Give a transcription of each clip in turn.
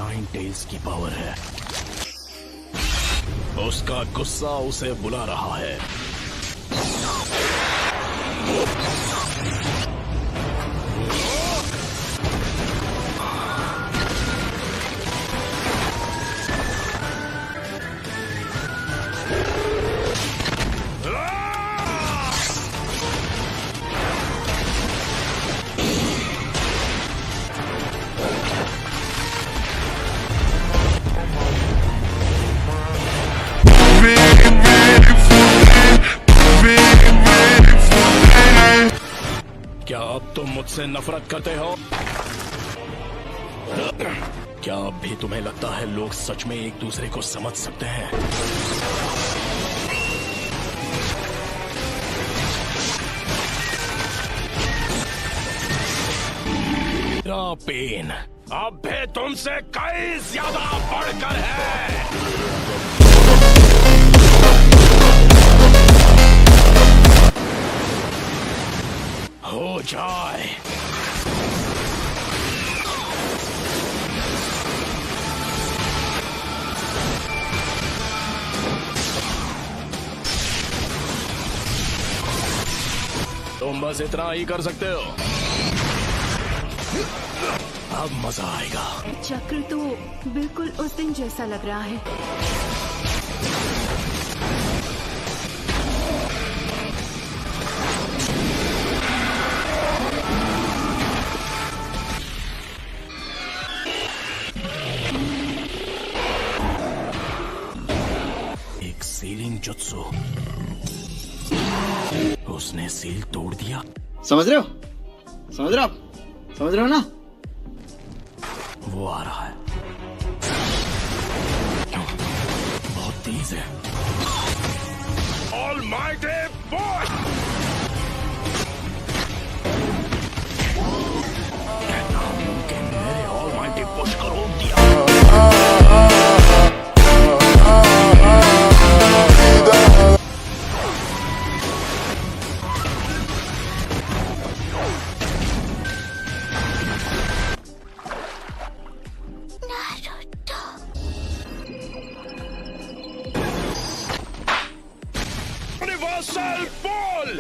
Nine tails की power है। उसका गुस्सा उसे बुला रहा है। क्या अब तुम मुझसे नफरत करते हो? क्या अब भी तुम्हें लगता है लोग सच में एक दूसरे को समझ सकते हैं? मेरा पेन अब भी तुमसे कई ज्यादा बढ़कर है। हो जाए। तुम बस इतना ही कर सकते हो। अब मजा आएगा। चक्र तो बिल्कुल उस दिन जैसा लग रहा है। एक सीलिंग जुत्सु। उसने सील तोड़ दिया। समझ रहे हो? समझ रहे हो? समझ रहे हो ना? वो आ रहा है। बहुत तेज है। Almighty boy! नामुमकिन मेरे Almighty पुश को रोक दिया। Universal Ball!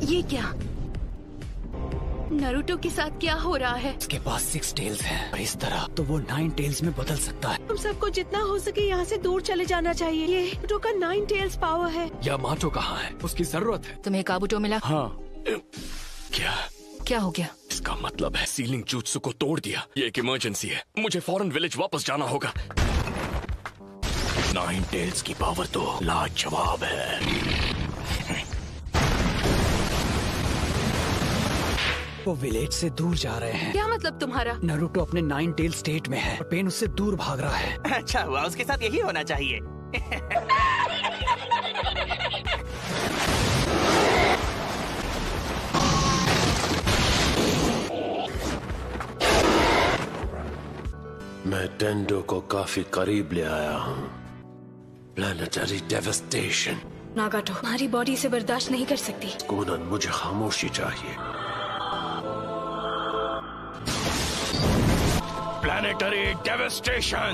ये क्या? नारुतो के साथ क्या हो रहा है? उसके पास 6 टेल्स है और इस तरह तो वो 9 टेल्स में बदल सकता है। हम सबको जितना हो सके यहाँ से दूर चले जाना चाहिए। ये नारुतो का 9 टेल्स पावर है। यामाटो कहाँ है? उसकी जरूरत है। तुम्हें काबुटो मिला? हाँ। क्या? क्या हो गया? इसका मतलब है सीलिंग जुत्सु को तोड़ दिया। ये एक इमरजेंसी है। मुझे फौरन विलेज वापस जाना होगा। नाइन टेल्स की पावर तो लाजवाब है। वो विलेज से दूर जा रहे हैं। क्या मतलब तुम्हारा? नारुतो अपने 9 टेल स्टेट में है और पेन उससे दूर भाग रहा है। अच्छा हुआ, उसके साथ यही होना चाहिए। मैं टेंडो को काफी करीब ले आया हूँ। Planetary devastation. नागाटो, हमारी बॉडी इसे बर्दाश्त नहीं कर सकती। कोनन, मुझे खामोशी चाहिए। Planetary devastation.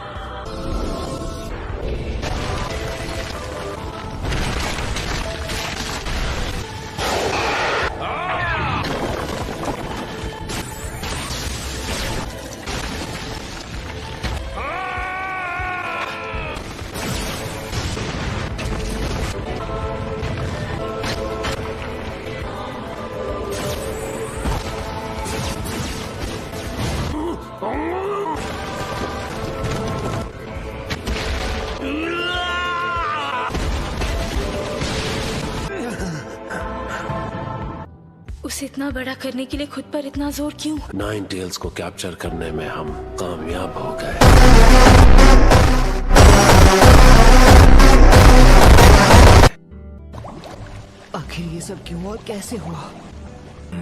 उसे इतना बड़ा करने के लिए खुद पर इतना जोर क्यों? 9 टेल्स को कैप्चर करने में हम कामयाब हो गए। आखिर ये सब क्यों और कैसे हुआ?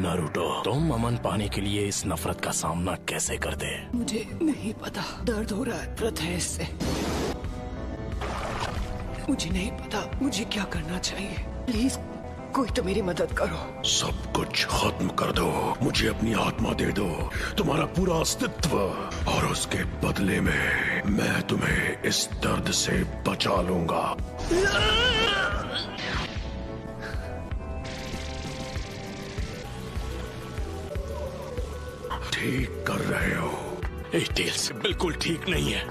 नारुतो, तुम अमन पाने के लिए इस नफरत का सामना कैसे करते? मुझे नहीं पता। दर्द हो रहा है प्रथेश से। मुझे नहीं पता मुझे क्या करना चाहिए। प्लीज कोई तो मेरी मदद करो। सब कुछ खत्म कर दो, मुझे अपनी आत्मा दे दो, तुम्हारा पूरा अस्तित्व, और उसके बदले में मैं तुम्हें इस दर्द से बचा लूंगा। ठीक कर रहे हो। टेल्स बिल्कुल ठीक नहीं है।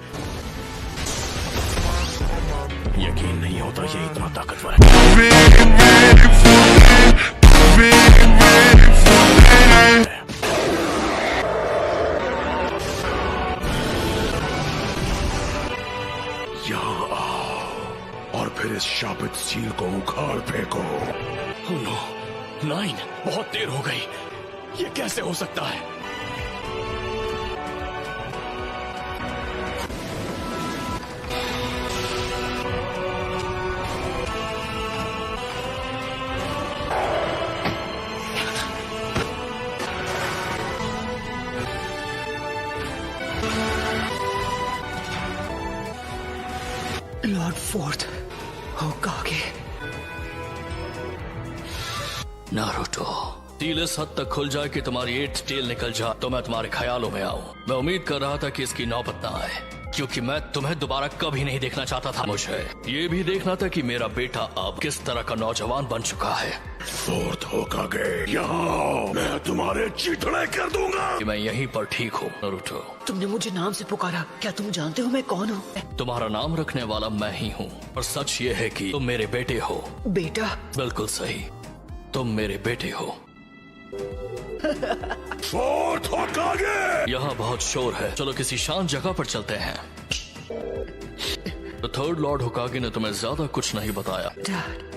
यकीन नहीं होता ये इतना ताकतवर है। यहाँ आओ और फिर इस शापित सील को उखाड़ फेंको। Oh no, 9 बहुत देर हो गई। ये कैसे हो सकता है? Lord fourth होकागे। नारुतो, सील इस हद तक खुल जाए कि तुम्हारी 8th टेल निकल जाए तो मैं तुम्हारे ख्यालों में आऊं। मैं उम्मीद कर रहा था कि इसकी नौबत ना आए, क्योंकि मैं तुम्हें दोबारा कभी नहीं देखना चाहता था। मुझे ये भी देखना था कि मेरा बेटा अब किस तरह का नौजवान बन चुका है। फोर्थ होकागे, यहाँ आओ, मैं तुम्हारे चीथड़े कर दूंगा। कि मैं यहीं पर ठीक हूँ। नारुतो, तुमने मुझे नाम से पुकारा, क्या तुम जानते हो मैं कौन हूँ? तुम्हारा नाम रखने वाला मैं ही हूँ, और सच ये है कि तुम मेरे बेटे हो। बेटा? बिल्कुल सही, तुम मेरे बेटे हो। फोर्थ होकागे! यहाँ बहुत शोर है, चलो किसी शांत जगह पर चलते हैं। तो थर्ड लॉर्ड होकागे ने तुम्हें ज्यादा कुछ नहीं बताया। डैड,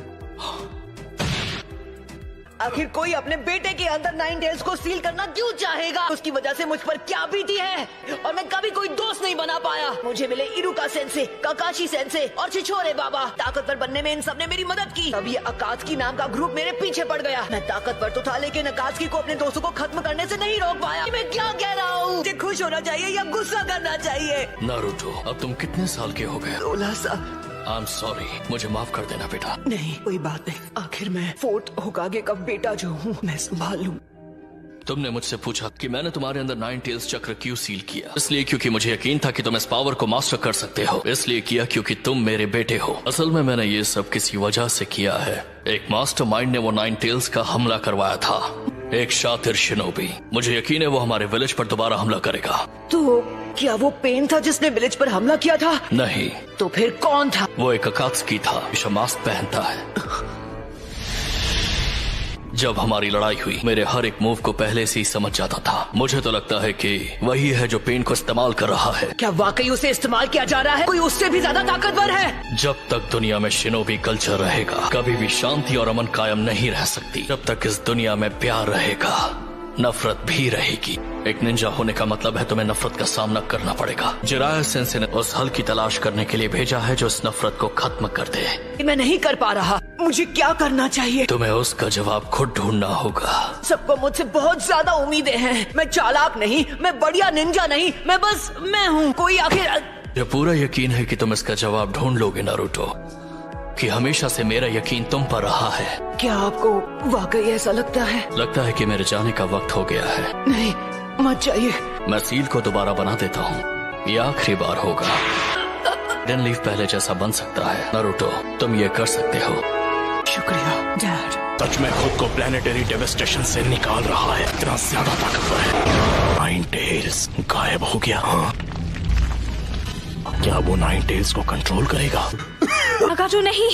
आखिर कोई अपने बेटे के अंदर 9 टेल्स को सील करना क्यों चाहेगा? उसकी वजह से मुझ पर क्या बीती है, और मैं कभी कोई दोस्त नहीं बना पाया। मुझे मिले इरुका सेंसे, काकाशी सेंसे और छिछोरे बाबा। ताकतवर बनने में इन सब ने मेरी मदद की। तब ये अकात्सुकी नाम का ग्रुप मेरे पीछे पड़ गया। मैं ताकतवर तो था, लेकिन अकात्सुकी को अपने दोस्तों को खत्म करने से नहीं रोक पाया। मैं क्या कह रहा हूँ? मुझे खुश होना चाहिए या गुस्सा करना चाहिए? नारुतो, अब तुम कितने साल के हो गए? 16 साल। आई एम सॉरी, मुझे माफ कर देना बेटा। नहीं, कोई बात नहीं। आखिर मैं फोर्थ होकागे का बेटा जो हूँ, मैं संभाल लूँ। तुमने मुझसे पूछा कि मैंने तुम्हारे अंदर 9 टेल्स चक्र क्यों सील किया। इसलिए क्योंकि मुझे यकीन था कि तुम इस पावर को मास्टर कर सकते हो। इसलिए किया क्योंकि तुम मेरे बेटे हो। असल में मैंने ये सब किसी वजह से किया है। एक मास्टरमाइंड ने वो 9 टेल्स का हमला करवाया था, एक शातिर शिनोबी। मुझे यकीन है वो हमारे विलेज पर दोबारा हमला करेगा। तो क्या वो पेन था जिसने विलेज पर हमला किया था? नहीं। तो फिर कौन था? वो एक अकात्सुकी था जो मास्क पहनता है। जब हमारी लड़ाई हुई, मेरे हर एक मूव को पहले से ही समझ जाता था। मुझे तो लगता है कि वही है जो पेन को इस्तेमाल कर रहा है। क्या वाकई उसे इस्तेमाल किया जा रहा है? कोई उससे भी ज्यादा ताकतवर है? जब तक दुनिया में शिनोबी कल्चर रहेगा, कभी भी शांति और अमन कायम नहीं रह सकती। जब तक इस दुनिया में प्यार रहेगा, नफरत भी रहेगी। एक निंजा होने का मतलब है तुम्हें नफरत का सामना करना पड़ेगा। जिराया सेंसे ने उस हल की तलाश करने के लिए भेजा है जो इस नफरत को खत्म कर दे। मैं नहीं कर पा रहा। मुझे क्या करना चाहिए? तुम्हें उसका जवाब खुद ढूंढना होगा। सबको मुझसे बहुत ज्यादा उम्मीदें हैं। मैं चालाक नहीं, मैं बढ़िया निंजा नहीं, मैं बस मैं हूँ। कोई आखिर... मुझे पूरा यकीन है कि तुम इसका जवाब ढूंढ लोगे नारुतो, कि हमेशा से मेरा यकीन तुम पर रहा है। क्या आपको वाकई ऐसा लगता है? लगता है कि मेरे जाने का वक्त हो गया है। नहीं, मत जाइए। मैं सील को दोबारा बना देता हूँ। ये आखिरी बार होगा। डेन लीफ पहले जैसा बन सकता है। नारुतो, तुम ये कर सकते हो। शुक्रिया डैड। सच में खुद को प्लेनेटरी डेवास्टेशन से निकाल रहा है। इतना ज्यादा ताकतवर है। 9 टेल्स गायब हो गया। हाँ, क्या वो 9 टेल्स को कंट्रोल करेगा? नागाजो नहीं।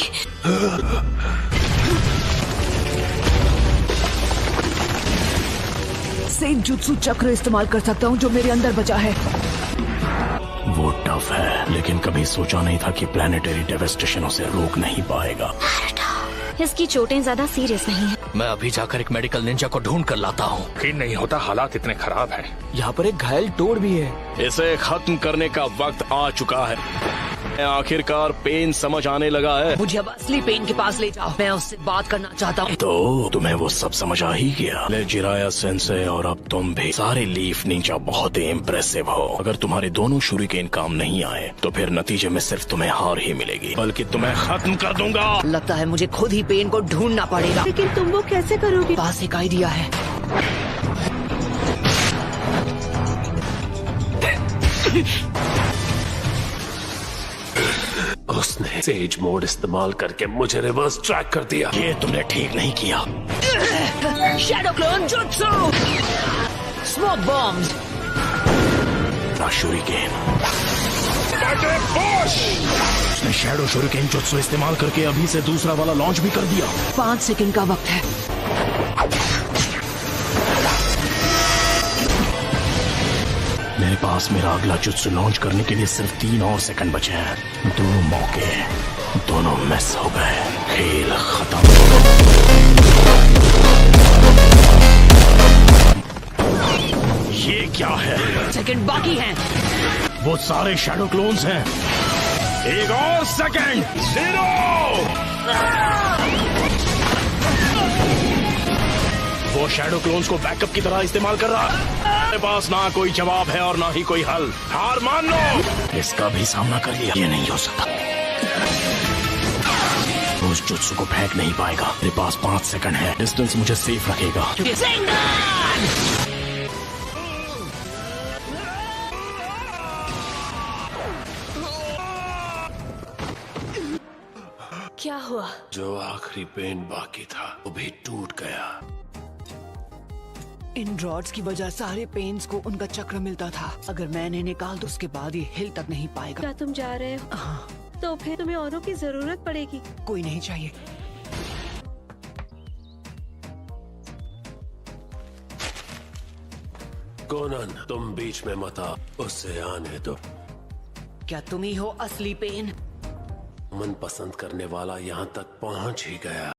सेन जुत्सु चक्र इस्तेमाल कर सकता हूँ जो मेरे अंदर बचा है। वो टफ है, लेकिन कभी सोचा नहीं था कि प्लेनेटरी डेवास्टेशन उसे रोक नहीं पाएगा। इसकी चोटें ज्यादा सीरियस नहीं है। मैं अभी जाकर एक मेडिकल निंजा को ढूंढ कर लाता हूँ। यकीन नहीं होता हालात इतने खराब हैं। यहाँ पर एक घायल टोड भी है। इसे खत्म करने का वक्त आ चुका है। आखिरकार पेन समझ आने लगा है। मुझे अब असली पेन के पास ले जाओ, मैं उससे बात करना चाहता हूँ। तो तुम्हें वो सब समझ आ ही गया। ले जिराया सेंसे और अब तुम भी। सारे लीफ निंजा बहुत ही इम्प्रेसिव हो। अगर तुम्हारे दोनों शुरिकेन काम नहीं आए तो फिर नतीजे में सिर्फ तुम्हें हार ही मिलेगी, बल्कि तुम्हें खत्म कर दूंगा। लगता है मुझे खुद ही पेन को ढूंढना पड़ेगा। लेकिन तुम वो कैसे करोगे? पास एक आइडिया है। उसने सेज मोड इस्तेमाल करके मुझे रिवर्स ट्रैक कर दिया। ये तुमने ठीक नहीं किया। Shadow clone jutsu, smoke bombs, shuriken. उसने शैडो शुरिकेन जुत्सु इस्तेमाल करके अभी से दूसरा वाला लॉन्च भी कर दिया। 5 सेकंड का वक्त है। मेरे पास मेरा अगला जुत्सु लॉन्च करने के लिए सिर्फ 3 और सेकंड बचे हैं। 2 मौके, दोनों मिस हो गए। खेल खत्म। ये क्या है? सेकंड बाकी हैं। वो सारे शैडो क्लोन्स हैं। एक और सेकंड। 0। वो शैडो क्लोन्स को बैकअप की तरह इस्तेमाल कर रहा है। मेरे पास ना कोई जवाब है और ना ही कोई हल। हार मान लो। इसका भी सामना कर लिया। ये नहीं हो सकता। उस जुत्सु को फेंक नहीं पाएगा। मेरे पास 5 सेकंड है। डिस्टेंस मुझे सेफ रखेगा। क्या हुआ? जो आखिरी पेन बाकी था वो भी टूट गया। इन रॉड्स की वजह सारे पेन्स को उनका चक्र मिलता था। अगर मैं इन्हें निकाल दूं उसके बाद ये हिल तक नहीं पाएगा। क्या तुम जा रहे हो? हाँ, तो फिर तुम्हें औरों की जरूरत पड़ेगी। कोई नहीं चाहिए। कोनन, तुम बीच में मत आ, उससे आने दो। क्या तुम ही हो असली पेन? मन पसंद करने वाला यहाँ तक पहुँच ही गया।